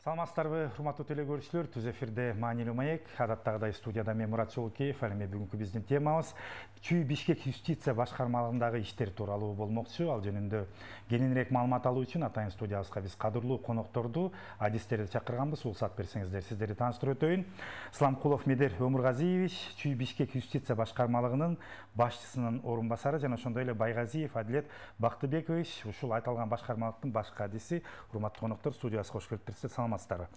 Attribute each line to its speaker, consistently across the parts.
Speaker 1: Саламатсыздарбы, урматтуу телекөрүүчүлөр, түз эфирде маанилүү маек. Адаттагыдай студияда мен Мурат Жолукеев. Ал эми бүгүнкү биздин темабыз Чүй Бишкек юстиция башкармалыгындагы иштер тууралуу болмокчу. Ал жөнүндө кененирээк маалымат алуу үчүн атайын студиябызга биз кадырлуу конокторду, адистерди чакырганбыз. Уруксат берсеңиздер, сиздерди тааныштырып өтөйүн. Исламкулов Медер Өмүргазиевич, Чүй Бишкек юстиция башкармалыгынын башчысынын орун басары жана ошондой эле Байгазиев Адилет Бактыбекович, ушул айтылган башкармалыктын башкы адиси. Урматтуу коноктор, студиябызга кош келиптирсиздер. Саламатсыздарбы?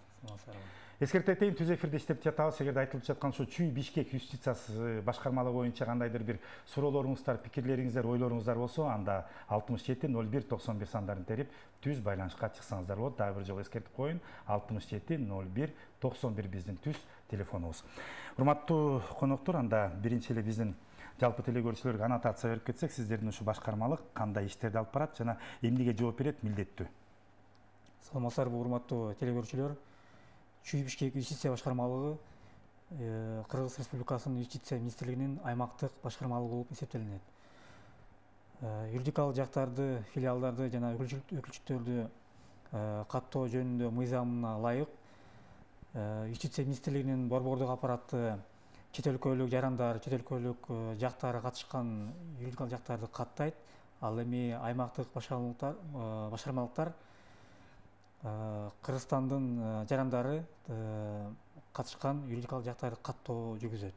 Speaker 1: Эскертейин, түз эфирде иштеп жатабыз. Эгерде айтылып жаткан ушу Чүй Бишкек юстициясы башкармалыгы боюнча кандайдыр бир суроолоруңуздар, пикирлериңиздер, ойлоруңуздар болсо, анда 67 01 91 сандарын терип түз байланышка чыксаңыздар болот. Дагы бир жолу эскертип коеюн. 67 01 91 биздин түз телефонубуз. Урматтуу коноктор, анда биринчи эле биздин жалпы телекөрүүчүлөргө аннотация берип кетсек, сиздердин ушу башкармалык кандай иштерди алып барат жана эмнеге жооп берет, милдеттүү?
Speaker 2: Саламатсыздарбы, урматтуу телекөрүүчүлөр. Чүй Бишкек юстиция башкармалыгы Кыргыз Республикасынын юстиция министрлигинин аймактык башкармалыгы болуп эсептелинет. Юридикалык жактарды, филиалдарды жана өкүлчүттөрдү каттоо жөнүндө мыйзамына ылайык юстиция министрлигинин борбордук аппараты чет өлкөлүк жарандар, чет өлкөлүк жактары катышкан юридикалык жактарды каттайт. Ал эми аймактык башкармалыктар Кыргызстандын жарандары катышкан юридикалык жактарды каттоо жүргүзөт.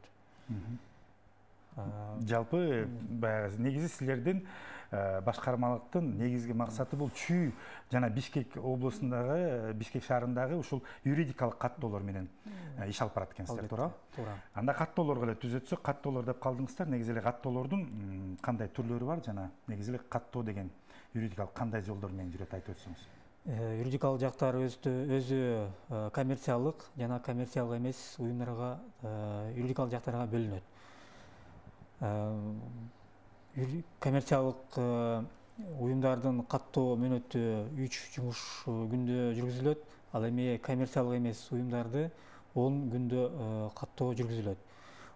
Speaker 1: Жалпы негизи силердин башкармалыктын негизги максаты бул Чүй жана Бишкек облусундагы, Бишкек шаарындагы ушул юридикалык каттоолор менен иш алып барат экенсиздер, туурабы?
Speaker 2: Туура.
Speaker 1: Анда каттоолорго эле түз өтсөк, каттоолор деп калдыңыздар. Негизи эле каттоолордун кандай түрлөрү бар жана негизи эле каттоо деген юридикалык кандай жолдор менен жүрөт, айтып өтсөңүз.
Speaker 2: Юридикалык жактар өзү коммерциялык жана коммерциялык эмес уюмдарга, юридикалык жактарга бөлүнөт. Коммерциялык уюмдардын каттоо мөөнөтү 3 жумуш күндө жүргүзүлөт. Ал эми коммерциялык эмес уюмдарды 10 күндө каттоо жүргүзүлөт.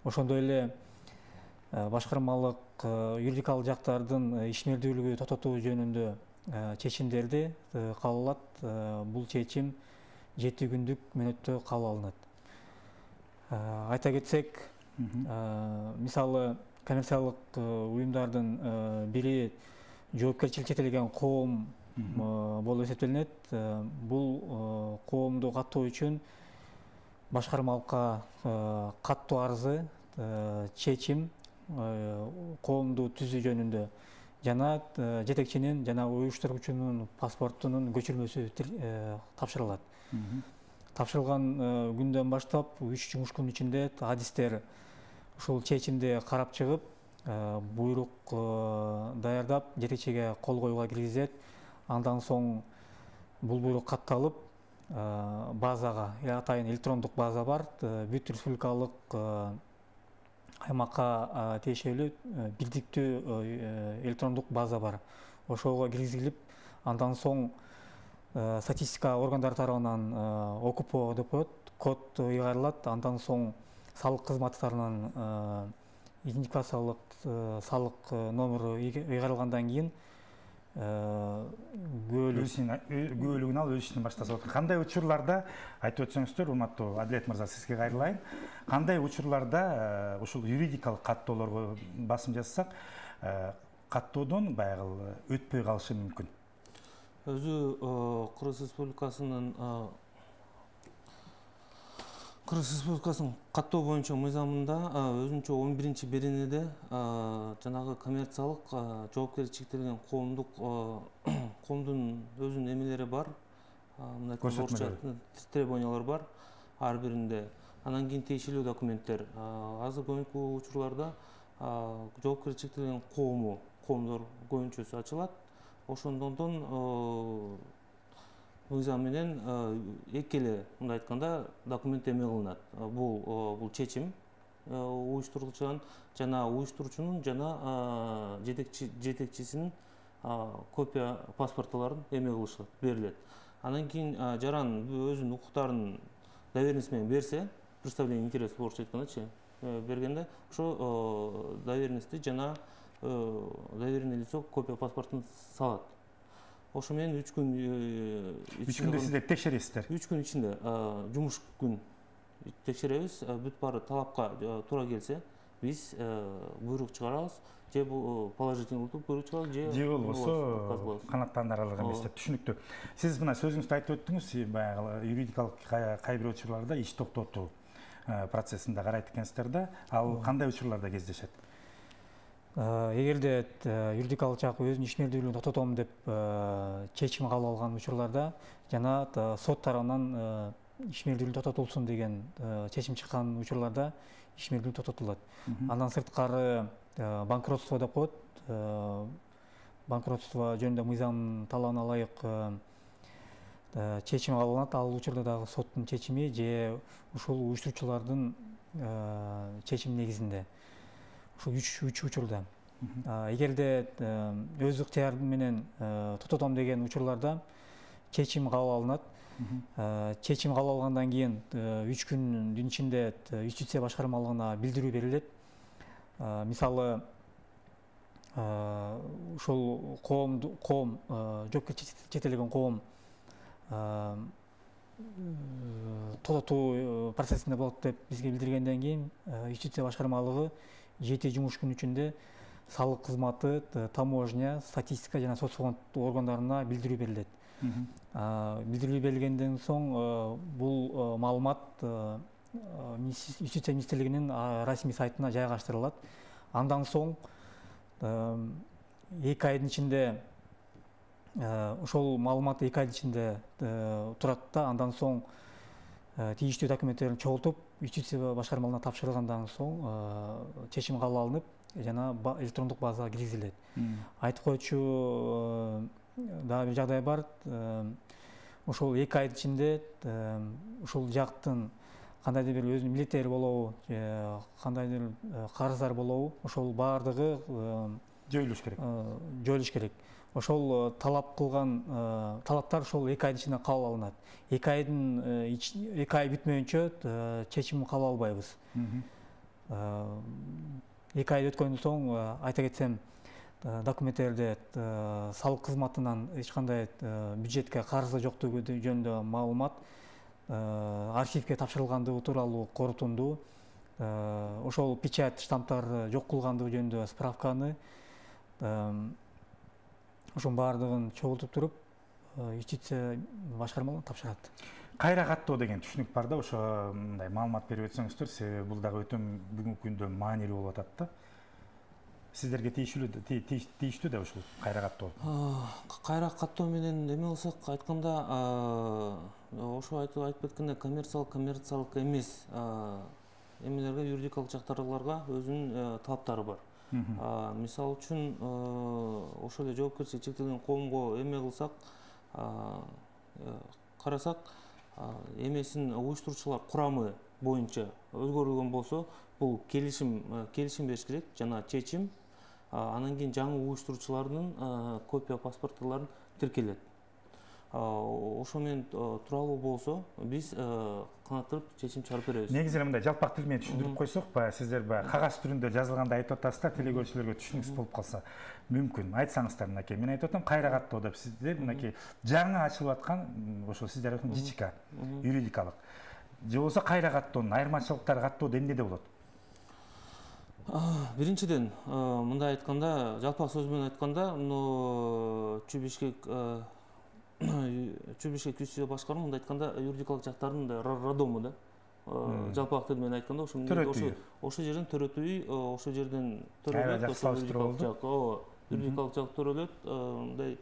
Speaker 2: Ошондой эле башкармалык юридикалык жактардын ишмердүүлүгү токтотуу жөнүндө чечимдерди кабыл алат. Бул чечим 7 күндүк мөөнөттө кабыл алынат. Айта кетсек, мисалы коммерциялык уюмдардын бири жоопкерчиликке четелеген коом болуп эсептелинет. Бул коомду каттоо үчүн башкармалыкка каттоо арызы, чечим, коомду түзүү жөнүндө жана жетекчинин жана уюштуруучунун паспортунун көчүрмөсү тапшырылат. Тапшырылган күндөн баштап 3 жумуш күн ичинде адистер ушул чечимди карап чыгып, буйрук даярдап, жетекчиге кол коюуга киргизет. Андан соң бул буйрук катталып, базага, атайын электрондук база бар. Бүт республикалык аймакка тиешелүү бирдиктүү электрондук база бар. Ошого киргизилип, андан соң статистика органдары тарабынан ОКПО деп коет, код ыйгарылат. Андан соң салык кызматы тарабынан идентификациялык салык номеру ыйгарылгандан кийин
Speaker 1: күбөлүгүн алып өз ишин баштаса болот. Кандай учурларда, айтып өтсөңүздөр, урматтуу Адилет мырза, сизге кайрылайын. Кандай учурларда ушул юридикалык каттоолорго басым жасасак, каттоодон баягы өтпөй калышы мүмкүн?
Speaker 3: Өзү Кыргыз Республикасынын каттоо боюнча мыйзамында өзүнчө 11-чи беренеде жанагы коммерциялык жоопкерчиликке чектелген коомдун өзүнүн эмелери бар. Мындай требованиялар бар ар биринде. Анан кийин тиешелүү документтер. Азыр көбүнкү учурларда жоопкерчиликке чектелген коомдор көбүнчөсү ачылат. Ошондон мыйзам менен эки эле, мындай айтканда, документ эме кылынат. Бул чечим уюштуруучунун жана уюштуруучунун жана жетекчисинин копия паспортторлорун эме кылышат, берилет. Андан кийин жаран өзүнүн укуктарын доверенность менен берсе, представление интересов орусча айткандачы, бергенде ошо доверенности жана доверенное лицо копия паспортун салат. ошо менен 3 күн
Speaker 1: 3 күндө сиздер текшересиздер.
Speaker 3: 3 күн ичинде жумуш күн текшеребиз. Бүт баары талапка туура келсе, биз буйрук чыгарабыз. Же бул положительный буйрук чыгарабыз,
Speaker 1: же болбосо канааттандырылган эмес деп түшүнүктүү. Сиз мына сөзүңүздө айтып өттүңүз, баягы юридикалык кай бир учурларда иш токтотуу процессинде карайт экенсиздер да. Ал кандай учурларда кездешет?
Speaker 2: Эгерде юридикалык жак өзүнүн ишмердүүлүгүн токтотом деп чечим кабыл алган учурларда жана сот тарабынан ишмердүүлүк токтотулсун деген чечим чыккан учурларда ишмердүүлүк токтотулат. Андан сырткары банкротство деп коет. Банкротство жөнүндө мыйзамдын талабына ылайык чечим кабыл алынат. Ал учурда дагы соттун чечими же ушул уюштуруучулардын чечим негизинде. Ушул 3 учурда. Эгерде өз ыктыяры менен токтотом деген учурларда чечим кабыл алынат. Чечим кабыл алгандан кийин 3 күндүн ичинде юстиция башкармалыгына билдирүү берилет. Мисалы, ушул коом жоопкерчиликке четелеген коом токтотуу процессинде болот деп бизге билдиргенден кийин юстиция башкармалыгы 7 жумуш күн ичинде салык кызматы, таможня, статистика жана соцфонд органдарына билдирүү берилет. Билдирүү берилгенден соң бул маалымат юстиция министрлигинин расмий сайтына жайгаштырылат. Андан соң 2 айдын ичинде ошол маалымат 2 айдын ичинде турат да. Андан соң тийиштүү документтерин чогултуп юстиция башкармалыгына тапшырылгандан соң чечим кабыл алынып жана электрондук базага киргизилет. Айтып койчу дагы бир жагдай бар. Ошол 2 айдын ичинде ушул жактын кандайдыр бир өзүнүн милдеттери болобу, кандайдыр карыздар болобу, ошол баардыгы жоюлуш керек. Ошол талап кылган талаптар ошол 2 айдын ичинде кабыл алынат. 2 ай бүтмөйүнчө чечим кабыл албайбыз. 2 ай өткөндөн соң айта кетсем, документтерде салык кызматынан эч кандай бюджетке карызы жоктугу жөнүндө маалымат, архивге тапшырылгандыгы тууралуу корутунду, ошол печать штамптары жок кылгандыгы жөнүндө справканы, ошонун баардыгын чогултуп туруп юстиция башкармалыгына тапшырат.
Speaker 1: Кайра каттоо деген түшүнүк бар да, ошо мындай маалымат берип өтсөңүздөр, себеби бул дагы өтө бүгүнкү күндө маанилүү болуп атат да. Сиздерге тийиштүү да ушул кайра каттоо.
Speaker 3: Кайра каттоо менен эме кылсак айтканда, ошо айтып кеткендей коммерциялык эмес эмелерге, юридикалык жактарларга өзүнүн талаптары бар. Мисалы үчүн ошо эле жоопкерчиликке чектелген коомго эме кылсак, карасак, эмесин уюштуруучулар курамы боюнча өзгөрүлгөн болсо, бул келишим бериш керек жана чечим. Анан кийин жаңы уюштуруучулардын копия паспорттарын тиркелет. Ошо менен тууралуу болсо, биз канаттырып чечим чыгарып беребиз.
Speaker 1: Негизи мындай жалпак тил менен түшүндүрүп койсок, сиздер кагаз түрүндө жазылганда айтып атасыз да, телекөрүүчүлөргө түшүнүксүз болуп калса мүмкүн. Айтсаңыздар мынакей, мен айтып атам кайра каттоо деп, сиздер мынакей жаңы ачылып аткан ошо сиздер айткан ЖЧК, юридикалык. Же болбосо кайра каттоонун айырмачылыктары каттоодо эмнеде болот?
Speaker 3: Биринчиден, мындай айтканда, жалпак сөз менен айтканда, Чүй Бишкек юстиция башкармасы мындай айтканда юридикалык жактардын роддому да. Жалпак тил менен айтканда ошо жерден төрөтүү, ошо жерден төрөлөт, юридикалык жак төрөлөт. Мындай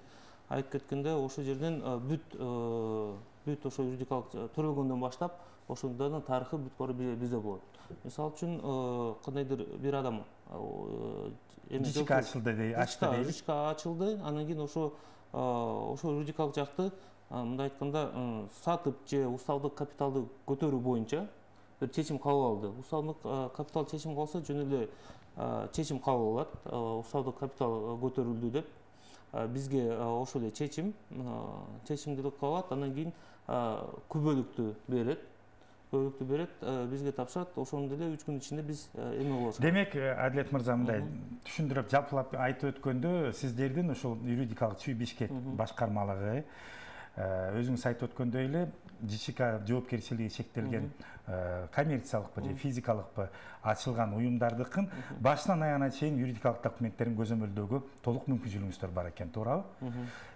Speaker 3: айтып кеткенде, ошо жерден бүт ошо юридикалык төрөлгөндөн баштап ошондордун тарыхы бүт баары бизде болот. Мисалы үчүн кандайдыр бир адам
Speaker 1: ЖЧК
Speaker 3: ачылды, анан кийин ошо юридикалык жакты мындай айтканда сатып же уставдык капиталды көтөрүү боюнча бир чечим кабыл алды. Уставдык капитал чечим калса, жөн эле чечим кабыл алат. Уставдык капитал көтөрүлдү деп бизге ошо эле чечимди кабыл алат. Андан кийин күбөлүктү берет. көйлөктү берет, бизге тапшырат, ошону деле 3 күн ичинде биз эме кылабыз.
Speaker 1: Демек, Адилет мырза, мындай түшүндүрүп жалпылап айтып өткөндө, сиздердин ошол юридикалык Чүй Бишкек башкармалыгы өзүңүз айтып өткөндөй эле ЖЧК жоопкерчилиги чектелген коммерциялыкпы же физикалыкпы ачылган уюмдардыкын башынан аягына чейин юридикалык документтерин көзөмөлдөөгө толук мүмкүнчүлүгүңүздөр бар экен, туурабы?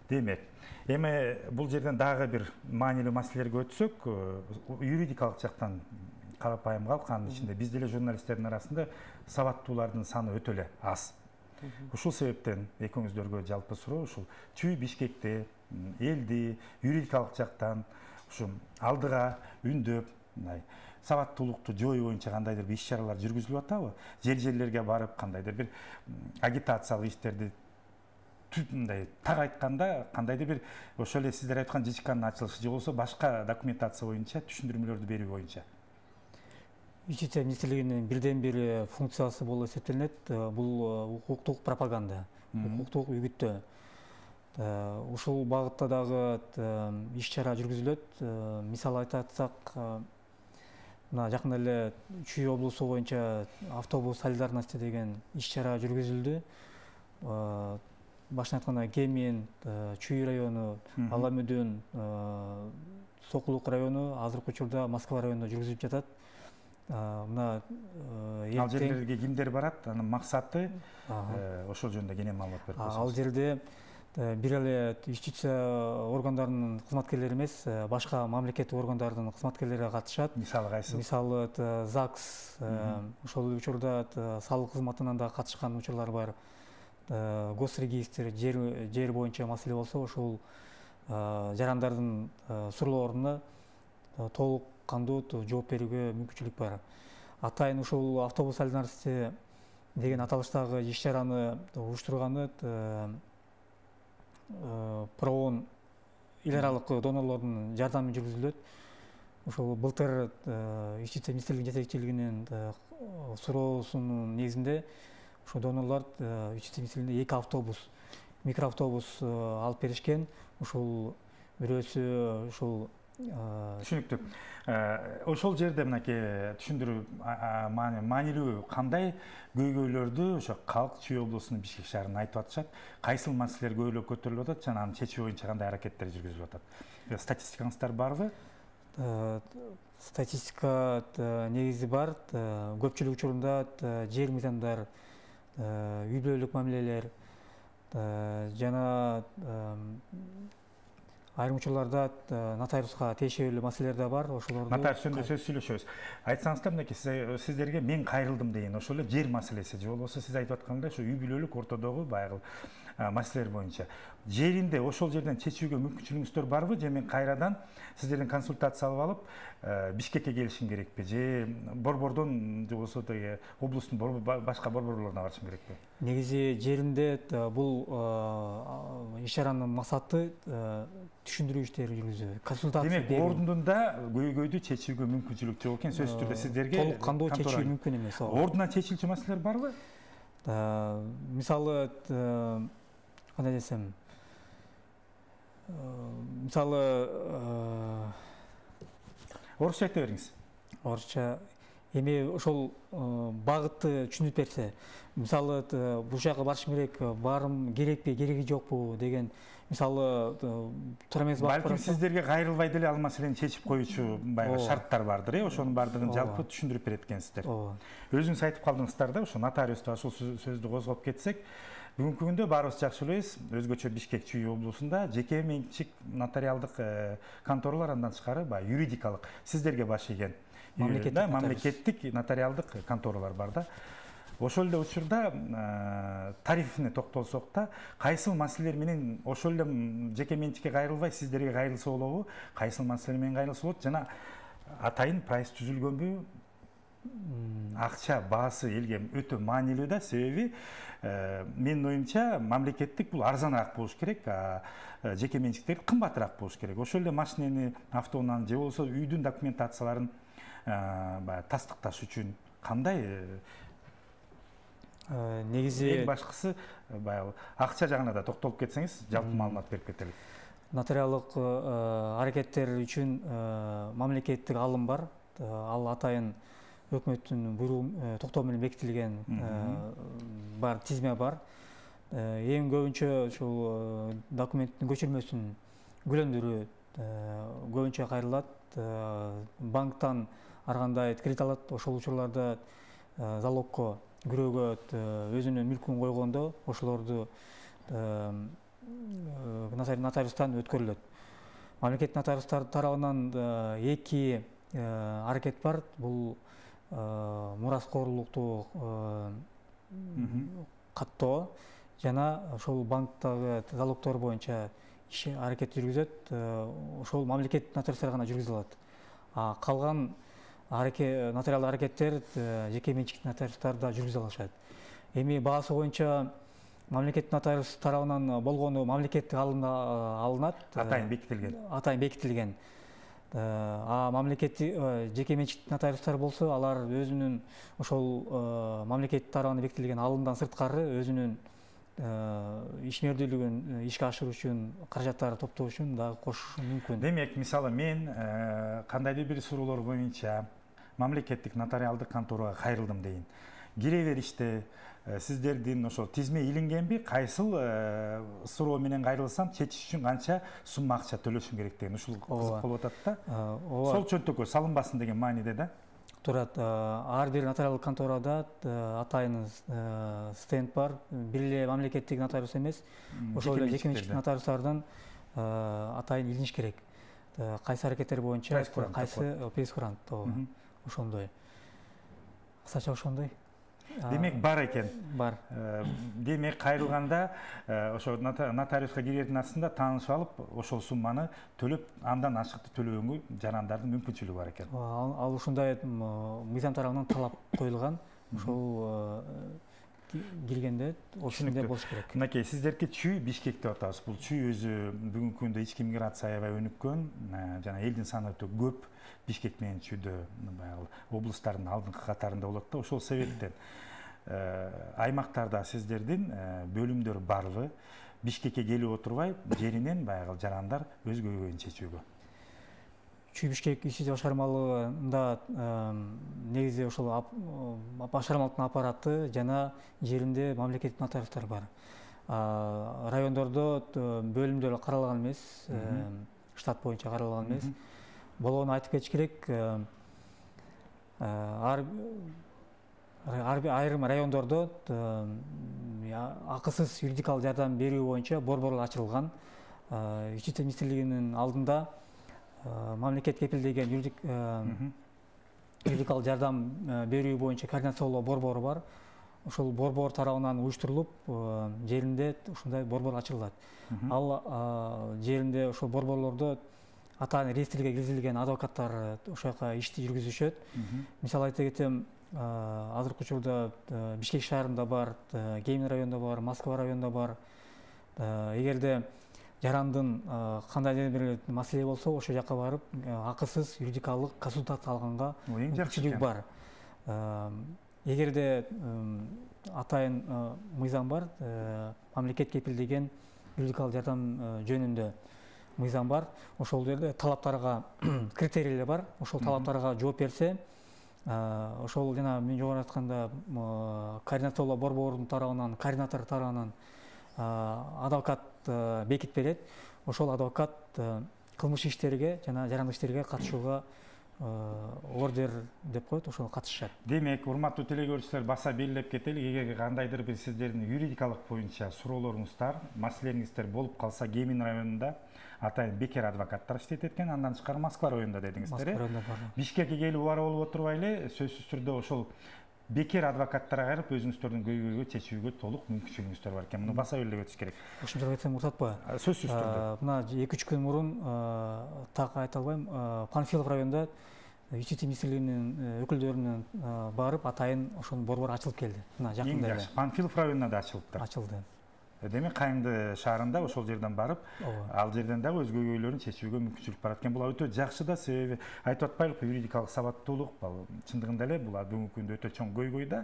Speaker 1: Демек, эми бул жерден дагы бир маанилүү маселелерге өтсөк, юридикалык жактан карапайым калк, анын ичинде биз деле журналисттердин арасында сабаттуулардын саны өтө эле аз. Ушул себептен экөөңүздөргө жалпы суроо ушул Чүй Бишкекте элди юридикалык жактан ушу алдыга үндөп, сабаттуулукту жою боюнча кандайдыр бир иш-чаралар жүргүзүлүп атабы? Жерлерге барып кандайдыр бир агитациялык иштерди мындай так айтканда кандайдыр бир ошол эле сиздер айткан ЖЧКнын ачылышы же болбосо башка документация боюнча түшүндүрмөлөрдү берүү боюнча?
Speaker 2: ИЧЦ министрлигинин бирден бир функциясы болуп эсептелинет. Бул укуктук пропаганда, укуктук үгүттөө. Ушул багытта дагы иш-чара жүргүзүлөт. Мисалы айтсак, мына жакында эле Чүй облусу боюнча автобус солидарности деген иш-чара жүргүзүлдү. Башын айтканда Кемин, Чүй району, Аламүдүн, Сокулук району, азыркы учурда Москва районунда жүргүзүлүп жатат. Мына
Speaker 1: ал жерлерге кимдер барат, анын максаты ошол жөнүндө кенен маалымат берип койсоңуз.
Speaker 2: Ал жерде бир эле юстиция органдарынын кызматкерлери эмес, башка мамлекеттик органдардын кызматкерлери катышат.
Speaker 1: Мисалы кайсы?
Speaker 2: Мисалы ЗАГС, ошол учурда салык кызматынан да катышкан учурлар бар. Госрегистр, жер боюнча маселе болсо, ошол жарандардын суроолоруна толук кандуу жооп берүүгө мүмкүнчүлүк бар. Атайын ушул автобус солидарности деген аталыштагы иш-чараны уюштурганы проон эл аралык донорлордун жардамы жүргүзүлөт. Ошол былтыр юстиция министрлигинин жетекчилигинин суроосунун негизинде ошо донорлор юстиция министрлигине 2 автобус, микроавтобус алып беришкен. Ушул бирөөсү ушул
Speaker 1: түшүнүктүү. Ошол жерде мынакей түшүндүрүү маанилүү кандай көйгөйлөрдү ошо калк Чүй облусунун Бишкек шаарына айтып атышат, кайсыл маселелер көбүрөөк көтөрүлүп атат жана аны чечүү боюнча кандай аракеттер жүргүзүлүп атат? Статистикаңыздар барбы?
Speaker 2: Статистика негизи бар. Көпчүлүк учурунда жер мыйзамдар, үй бүлөлүк мамилелер жана айрым учурларда нотариуска тиешелүү маселелер да бар. Ошолорду
Speaker 1: нотариус жөнүндө сөз сүйлөшөбүз. Айтсаңыздар, мынакей сиздерге мен кайрылдым деген ошол эле жер маселеси же болбосо сиз айтып аткандай ошо үй бүлөлүк ортодогу баягы маселелер боюнча жеринде ошол жерден чечүүгө мүмкүнчүлүгүңүздөр барбы же мен кайрадан сиздерден консультация алып алып Бишкекке келишим керекпи же борбордон же болбосо тиги облустун башка борборлоруна барышым керекпи?
Speaker 2: Негизи жеринде бул иш-чаранын максаты түшүндүрүү иштери жүргүзүү, консультация берүү.
Speaker 1: Демек, ордунда көйгөйдү чечүүгө мүмкүнчүлүк жок экен, сөзсүз түрдө сиздерге
Speaker 2: толук кандуу чечүү мүмкүн эмес.
Speaker 1: Ордуна чечилчү маселелер барбы?
Speaker 2: Мисалы, кандай десем, мисалы
Speaker 1: орусча айта бериңиз.
Speaker 2: Орусча эми ошол багытты түшүнүп берсе, мисалы бул жака барышым керек, барым керекпи, кереги жокпу деген, мисалы туура эмес багыт.
Speaker 1: Балким сиздерге кайрылбай деле ал маселени чечип коюучу баягы шарттар бардыр, ошонун баардыгын жалпы түшүндүрүп берет экенсиздер. Өзүңүз айтып калдыңыздар да, ошо нотариуста ушул сөздү козгоп кетсек, бүгүнкү күндө баарыбыз жакшы билебиз, өзгөчө Бишкек Чүй облусунда жеке менчик нотариалдык конторалар, андан тышкары баягы юридикалык сиздерге баш ийген мамлекеттик нотариалдык конторалар бар да. Ошол эле учурда тарифине токтолсок да, кайсыл маселелер менен ошол эле жеке менчикке кайрылбай сиздерге кайрылса болобу, кайсыл маселелер менен кайрылса болот жана атайын прайс түзүлгөнбү? Акча баасы элге өтө маанилүү да, себеби менин оюмча мамлекеттик бул арзаныраак болуш керек, жеке менчиктер кымбатыраак болуш керек. Ошол эле машинени, автоунааны же болбосо үйдүн документацияларын тастыкташ үчүн кандай негизи эң башкысы баягы акча жагына да токтолуп кетсеңиз, жалпы маалымат берип кетелик.
Speaker 2: Нотариалдык аракеттер үчүн мамлекеттик алым бар. ал атайын өкмөттүн буйругу токтоо менен бекитилген бар тизме бар. Эң көбүнчө ушул документтин көчүрмөсүн гүлөндүрүү көбүнчө кайрылат. Банктан ар кандай кредит алат, ошол учурларда залогко бирөөгө өзүнүн мүлкүн койгондо ошолорду нотариустан өткөрүлөт. Мамлекет нотариустар тарабынан эки аракет бар. Бул мураскорлукту каттоо жана ошол банктагы залогдор боюнча аракет жүргүзөт. Ошол мамлекет нотариустар гана жүргүзө алат. Калган нотариалдык аракеттер жеке менчик нотариустар да жүргүзө алышат. Эми баасы боюнча мамлекет нотариус тарабынан болгону мамлекеттик алымда алынат. Атайын бекитилген. Мамлекеттик жеке менчик нотариустар болсо, алар өзүнүн ошол мамлекет тарабынан бекитилген алымдан сырткары өзүнүн ишмердүүлүгүн ишке ашыруу үчүн каражаттарды топтоо үчүн дагы кошушу мүмкүн.
Speaker 1: Демек, мисалы мен кандайдыр бир суроолор боюнча мамлекеттик нотариалдык конторага кайрылдым дейин. Кире бериште сиздердин ошол тизме илингенби, кайсыл суроо менен кайрылсам чечиш үчүн канча сумма акча төлөшүм керек деген ушул кызык болуп атат да. Сол чөнтөккө салынбасын деген мааниде да.
Speaker 2: Турат, ар бир нотариалдык конторада атайын стенд бар. Бир эле мамлекеттик нотариус эмес, ошол эле жеке менчик нотариустардан атайын илиниш керек. Кайсы аракеттер боюнча, кайсы прейскурант, ошондой. Кысача ошондой.
Speaker 1: Демек бар экен.
Speaker 2: Бар.
Speaker 1: Демек кайрылганда ошо нотариуска кирердин астында таанышып алып, ошол сумманы төлөп, андан ашыкты төлөгөнгө жарандардын мүмкүнчүлүгү бар экен.
Speaker 2: Ал ушундай мыйзам тарабынан талап коюлган. Ошол киргенде ошондой болуш керек.
Speaker 1: Мынакей, сиздерге чүй Бишкек деп атабыз. Бул чүй өзү бүгүнкү күндө ички миграция аябай өнүккөн, жана элдин саны өтө көп. Бишкек менен чүйдө баягы облустардын алдыңкы катарында болот да. Ошол себептен аймактарда сиздердин бөлүмдөр барбы? Бишкекке келип отурбай, жеринен баягы жарандар өз көйгөйүн чечүүгө.
Speaker 2: Чүй Бишкек ИСД башкармалыгында негизи ошол башкармалыктын аппараты жана жеринде мамлекеттик нотариустар бар. Райондордо бөлүмдөр каралган эмес, штат боюнча каралган эмес. Болгону айтып кетиш керек. Айрым райондордо акысыз юридикалык жардам берүү боюнча борборлор ачылган. Ички министрлигинин алдында мамлекет кепилдеген юридикалык жардам берүү боюнча координациялоо борбору бар. Ошол борбор тарабынан уюштурулуп, жеринде ушундай борбор ачылат. Ал жеринде ошол борборлордо атайын реестрге киргизилген адвокаттар ошол жака ишти жүргүзүшөт. Мисалы айта кетем, азыркы учурда Бишкек шаарында бар, Кемин районунда бар, Москва районунда бар. Эгерде жарандын кандайдыр бир маселе болсо, ошол жака барып, акысыз юридикалык консультация алганга мүмкүнчүлүк бар. Эгерде атайын мыйзам бар, мамлекет кепилдеген юридикалык жардам жөнүндө мыйзам бар. Ошол жерде талаптарга критерийлер бар. Ошол талаптарга жооп берсе, ошол жана мен жогору айтканда координациялоо борборунун тарабынан, координатор тарабынан адвокат бекитип берет. Ошол адвокат кылмыш иштерге жана жарандык иштерге катышууга ордер деп коет, ошого катышат.
Speaker 1: Демек, урматтуу телекөрүүчүлөр, баса белгилеп кетели, эгер кандайдыр бир сиздердин юридикалык боюнча суроолоруңуздар, маселеңиздер болуп калса, Кемин районунда атайын бекер адвокаттар иштейт экен, андан тышкары Москва районунда дедиңиздер. Бишкекке келип убара болуп отурбай эле, сөзсүз түрдө ошол бекер адвокаттарга кайрып өзүңүздөрдүн көйгөйгө чечүүгө толук мүмкүнчүлүгүңүздөр бар экен. Муну баса белгилеп өтүш керек.
Speaker 2: Кошумчалап айтсам уруксатпы?
Speaker 1: Сөзсүз түрдө.
Speaker 2: Мына 2-3 күн мурун так айта албайм, Панфилов районунда ИЧТ министрлигинин өкүлдөрүнөн барып атайын ошонун борбору ачылып келди. Мына жакында эле.
Speaker 1: Панфилов районунда да ачылыптыр.
Speaker 2: Ачылды.
Speaker 1: Демек, Кайыңды шаарында ошол жерден барып, ал жерден дагы өз көйгөйлөрүн чечүүгө мүмкүнчүлүк бар экен. Бул өтө жакшы да, себеби айтып атпайлыкпы, юридикалык сабаттуулук, чындыгында эле бул бүгүнкү күндө өтө чоң көйгөй да.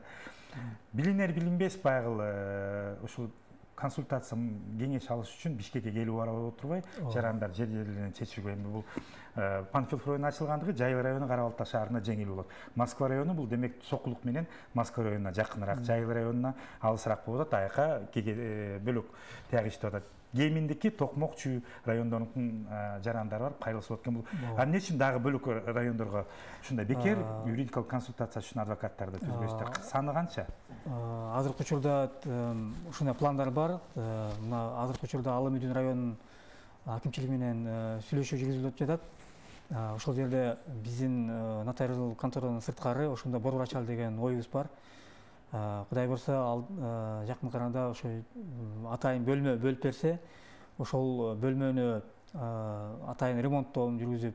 Speaker 1: Билинер билинбес баягы ушул консультация кеңеш алыш үчүн Бишкекке келип барып отурбай, жарандар жер жерлеринен чечүүгө эми бул Панфилов району ачылгандыгы Жайыл району Кара Балта шаарына жеңил болот. Москва району бул демек сокулук менен Москва районуна жакыныраак, Жайыл районуна алысыраак болуп атат. Аяка бөлөк тияк иштеп атат. Гейминдики Токмок Чүй райондорунун жарандары барып кайрылышып аткан бул. Эмне үчүн дагы бөлөк райондорго ушундай бекер юридикалык консультация үчүн адвокаттарды түзбөйсүздөр? Саны канча?
Speaker 2: Азыркы учурда ушундай пландар бар. Мына азыркы учурда Ала Мүдүн районунун акимчилиги менен сүйлөшүү жүргүзүлүп жатат. Ошол жерде биздин нотариал конторанын сырткары ошондо борбор ачалы деген оюбуз бар. Кудай бурса, жакын арада ошо атайын бөлмө бөлүп берсе, ошол бөлмөнү атайын ремонттоон жүргүзүп,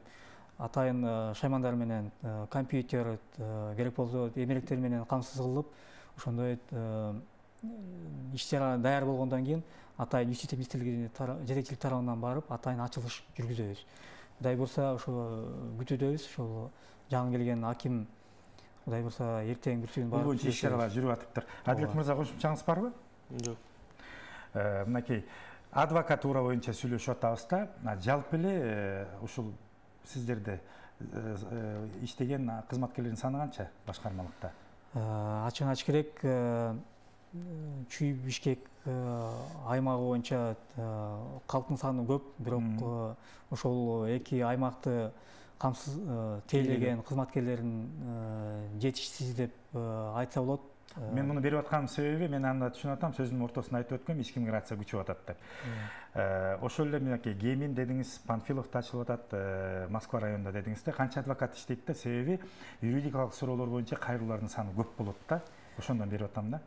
Speaker 2: атайын шаймандар менен компьютер керек болсо эмеректер менен камсыз кылып, ошондой иш чара даяр болгондон кийин атайын юстиция министрлигинин жетекчилик тарабынан барып, атайын ачылыш жүргүзөбүз. Кудай бурса, ошо күтүүдөбүз. Ошол жаңы келген аким Кудай бурса, эртең бүрсүгүн барып.
Speaker 1: Бул боюнча иш чаралар жүрүп атыптыр. Адилет мырза, кошумчаңыз барбы?
Speaker 3: Жок.
Speaker 1: Мынакей адвокатура боюнча сүйлөшүп атабыз да, жалпы эле ушул сиздерде иштеген кызматкерлердин саны канча башкармалыкта?
Speaker 2: Ачыгын айтыш керек, Чүй Бишкек аймагы боюнча калктын саны көп, бирок ошол эки аймакты камсыз тейлеген кызматкерлерин жетишсиз деп айтса болот.
Speaker 1: Мен муну берип атканымдын себеби, мен анда түшүнүп атам, сөзүмдүн ортосунда айтып өткөм, ички миграция күчөп атат деп. Ошол эле мынакей Геймин дедиңиз, Панфиловдо ачылып атат, Москва районунда дедиңиз да, канча адвокат иштейт да, себеби юридикалык суроолор боюнча кайрылуулардын саны көп болот да. Ошондон берип атам да.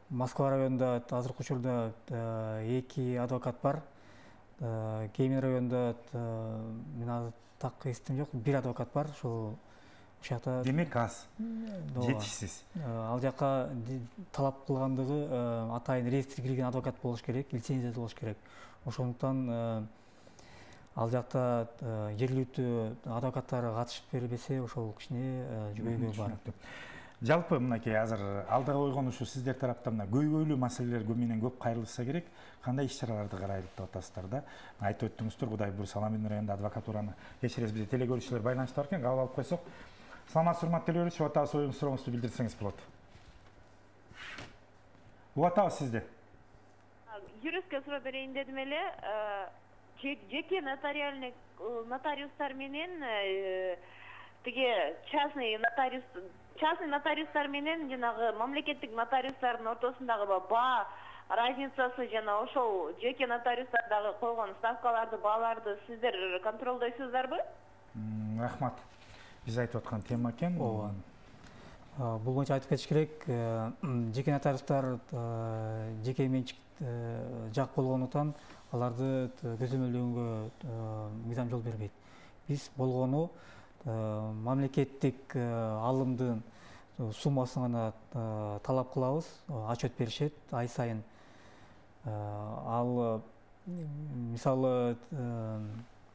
Speaker 2: Москва районунда азыркы учурда 2 адвокат бар. Геймин районунда мен азыр так эстим жок, 1 адвокат бар. Ошол жакта
Speaker 1: демек аз, жетишсиз.
Speaker 2: Ал жакка талап кылгандыгы атайын реестрге кирген адвокат болуш керек, лицензия болуш керек. Ошондуктан ал жакта жергиликтүү адвокаттар катышып бербесе, ошол кичине жүйгөйгө бар.
Speaker 1: Жалпы мынакей азыр алдыга койгон ушу сиздер тараптан мына көйгөйлүү маселелер менен көп кайрылышса керек, кандай иш чараларды карайлык деп атасыздар да? Айтып өттүңүздөр, Кудай буйруса Ала Мүдүн районунда адвокатураны кечиресиз, бизде телегөрүүчүлөр байланышта бар экен, кабыл алып койсок. Саламатсызбы, урматтуу телегөрүүчү, атабыз сурооңузду билдирсеңиз болот. Убатабыз сизди.
Speaker 4: Юристке суроо берейин дедим эле. Жеке нотариустар менен тиги частный нотариустар менен жанагы мамлекеттик нотариустардын ортосундагы баа разницасы жана ошол жеке нотариустардагы койгон ставкаларды, бааларды сиздер контролдойсуздарбы?
Speaker 1: Рахмат. Биз айтып аткан тема экен.
Speaker 2: Бул боюнча айтып кетиш керек, жеке нотариустар жеке менчик жак болгондуктан аларды көзөмөлдөгөнгө мыйзам жол бербейт. Биз болгону мамлекеттик алымдын суммасын гана талап кылабыз, отчет беришет ай сайын. Ал мисалы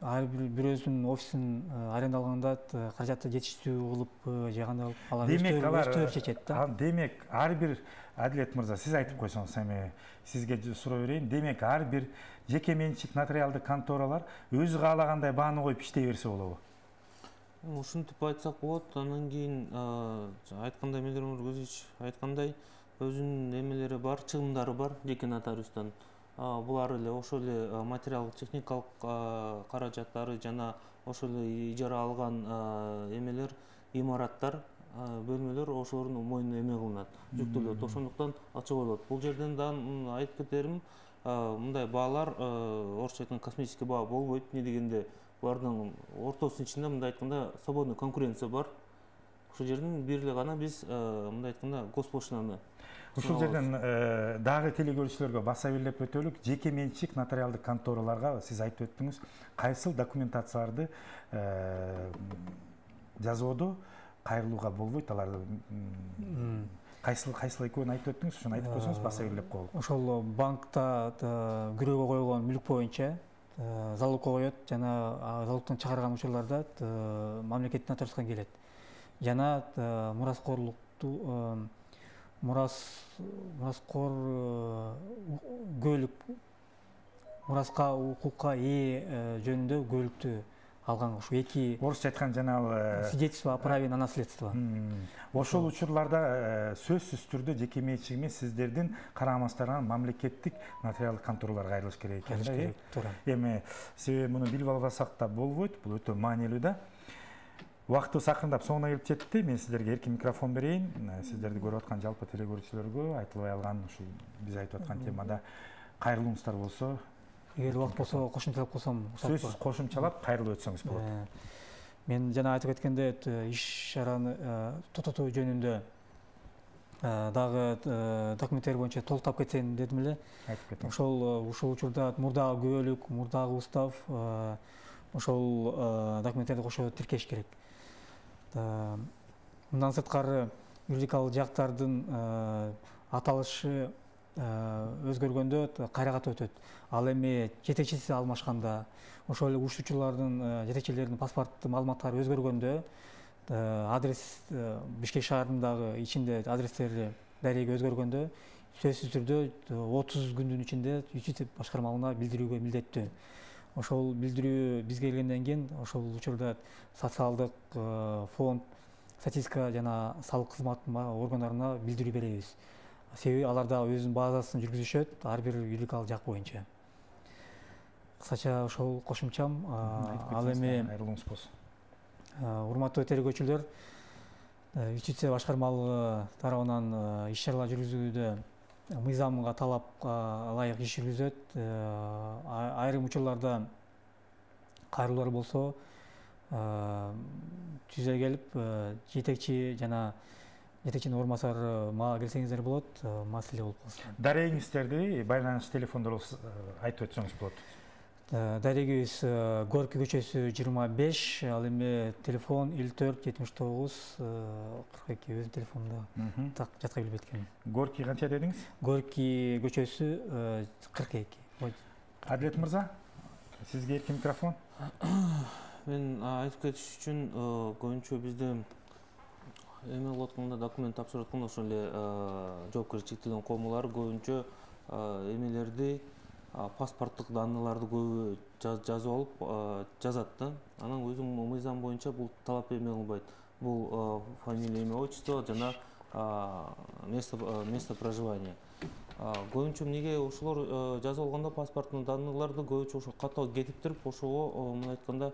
Speaker 2: ар бирөөсүнүн офисин арендалганда каражатты жетиштүү кылып же кандай алар өздөрү чечет да.
Speaker 1: Демек ар бир Адилет мырза, сиз айтып койсоңуз, эми сизге суроо берейин. Демек ар бир жеке менчик нотариалдык конторалар өзү каалагандай бааны коюп иштей берсе болобу?
Speaker 3: Ушинтип айтсак болот. Андан кийин айткандай Мелдер Мургузович айткандай, өзүнүн эмелери бар, чыгымдары бар жеке нотариустан. Булар эле ошол эле материалдык техникалык каражаттары жана ошол эле ижара алган эмелер, имараттар, бөлмөлөр ошолордун мойнуна эме кылынат, жүктөлөт. Ошондуктан ачык болот. Бул жерден да айтып кетерим, мындай баалар орусча айтканда космический баа болбойт. Не дегенде булардын ортосунун ичинде мындай айтканда свободный конкуренция бар. Ошол жерден бир эле гана биз мындай айтканда госпошлинаны.
Speaker 1: Ушул жерден дагы телегөрүүчүлөргө баса белгилеп өтөлүк, жеке менчик нотариалдык контораларга сиз айтып өттүңүз, кайсыл документацияларды жазоодо кайрылууга болбойт, аларды кайсыл экөөнүн айтып өттүңүз, ошону айтып койсоңуз баса белгилеп коелук.
Speaker 2: Ошол банкта күрөөгө коюлган мүлк боюнча залогко коет, жана залогтон чыгарган учурларда мамлекеттик нотариуска келет. Жана мураскорлукту мураскор көөлүк мураска укукка ээ жөнүндө көөлүктү алган ушу эки
Speaker 1: орусча айткан жанагы
Speaker 2: свидетельство о праве на наследство.
Speaker 1: Ошол учурларда сөзсүз түрдө жеке менчик эмес сиздердин карамастарыңан мамлекеттик нотариалдык контораларга кайрылыш керек экен.
Speaker 2: Туура.
Speaker 1: Эми себеби муну билип албасак да болбойт, бул өтө маанилүү да. Убактыбыз акырындап соңуна келип жетти. Мен сиздерге эркин микрофон берейин. Сиздерди көрүп аткан жалпы телекөрүүчүлөргө айтылбай алган ушул биз айтып аткан темада кайрылууңуздар болсо,
Speaker 2: Эгер убакыт болсо кошумчалап койсом,
Speaker 1: сөзсүз кошумчалап кайрылып өтсөңүз болот.
Speaker 2: Мен жана айтып кеткендей, иш чараны токтотуу жөнүндө дагы документтер боюнча толуктап кетсем дедим эле.
Speaker 1: Айтып кетиң.
Speaker 2: Ушул учурда мурдагы күбөлүк, мурдагы устав ошол документтерди кошо тиркеш керек. Мындан сырткары юридикалык жактардын аталышы өзгөргөндө кайрагат өтөт. Ал эми жетекчиси алмашканда, ошол эле уюштуучулардын жетекчилеринин паспорттуу маалыматтары өзгөргөндө, адрес Бишкек шаарындагы ичинде адрестери дареги өзгөргөндө, сөзсүз түрдө 30 күндүн ичинде юстиция башкармалыгына билдирүүгө милдеттүү. Ошол билдирүү бизге келгенден кийин ошол учурда социалдык фонд, статистика жана салык кызматы органдарына билдирүү беребиз. Себеби алар да өзүнүн базасын жүргүзүшөт, ар бир юридикалык жак боюнча. Кысача ошол кошумчам. Ал эми
Speaker 1: айрылууңуз болсун.
Speaker 2: урматтуу тергөөчүлөр, юстиция башкармалыгы тарабынан иш чаралар жүргүзүүдө мыйзамга талапка ылайык иш жүргүзөт. Айрым учурларда кайрылуулар болсо, түзө келип жетекчи жана жетекчинин орун басары мага келсеңиздер болот, маселе болуп калсын.
Speaker 1: Дарегиңиздерди байланыш телефондору айтып өтсөңүз болот.
Speaker 2: Дарегибиз Горький көчөсү 25, ал эми телефон 54 79 42 өзүнүн телефонунда так жатка билбейт экен.
Speaker 1: Горький канча дедиңиз?
Speaker 2: Горький көчөсү 42.
Speaker 1: Адилет мырза, сизге эркин микрофон.
Speaker 3: Мен айтып кетиш үчүн көбүнчө бизде эме кылып атканда, документ тапшырып атканда ошол эле жоопкерчиликтен коомулар көбүнчө эмелерди, паспорттук данныйларды көбү жазып алып жазат да. Анан өзүң мыйзам боюнча бул талап эме кылбайт. Бул фамилия, имя, отчество жана место проживания. Көбүнчө эмнеге ошолор жазып алганда паспорттун данныйларды көбүнчө ошо катоо кетип туруп, ошого мына айтканда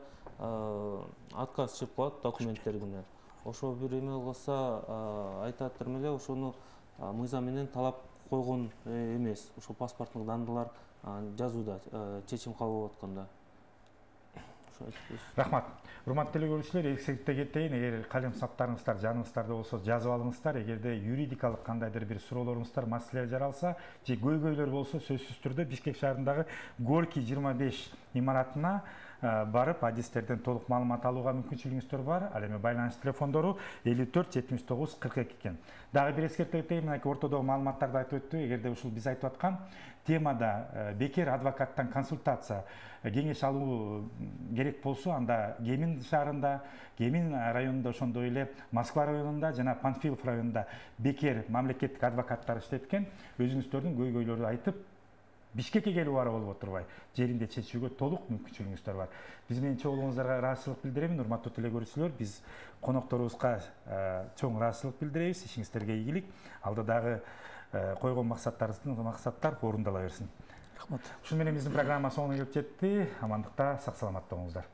Speaker 3: отказ чыгып калат документтерине. Ошо бир эме кылса айтат эле, ошону мыйзам менен талап койгон эмес. Ошо паспорттук данныйлар жазууда чечим кабыл атканда.
Speaker 1: Рахмат. Урматтуу телекөрүүчүлөр, эсекте кетейин. Эгер калем саптарыңыздар жаныңыздарда болсо жазып алыңыздар. Эгерде юридикалык кандайдыр бир суроолоруңуздар, маселелер жаралса, же көйгөйлөр болсо сөзсүз түрдө Бишкек шаарындагы Горький 25 имаратына барып, адистерден толук маалымат алууга мүмкүнчүлүгүңүздөр бар. Ал эми байланыш телефондору 54 79 42 экен. Дагы бир эскертип кетейин, мына ортодогу маалыматтарды айтып өттү. Эгерде ушул биз айтып аткан темада бекер адвокаттан консультация, кеңеш алуу керек болсо, анда Кемин шаарында, Кемин районунда, ошондой эле Москва районунда жана Панфилов районунда бекер мамлекеттик адвокаттар иштеткен. Өзүңүздөрдүн көйгөйлөрү айтып, Бишкекке келип бара болуп отурбай, жеринде чечүүгө толук мүмкүнчүлүгүңүздөр бар. Биз менен чогулууңуздарга ыраазычылык билдиребин, урматтуу телекөрүүчүлөр. Биз конокторубузга чоң ыраазычылык билдиребиз. Ишиңиздерге ийгилик. Алдыдагы койгон максаттар орундала берсин.
Speaker 2: Рахмат.
Speaker 1: Ушун менен биздин программа соңуна келип жетти. Амандыкта, сак саламатта болуңуздар.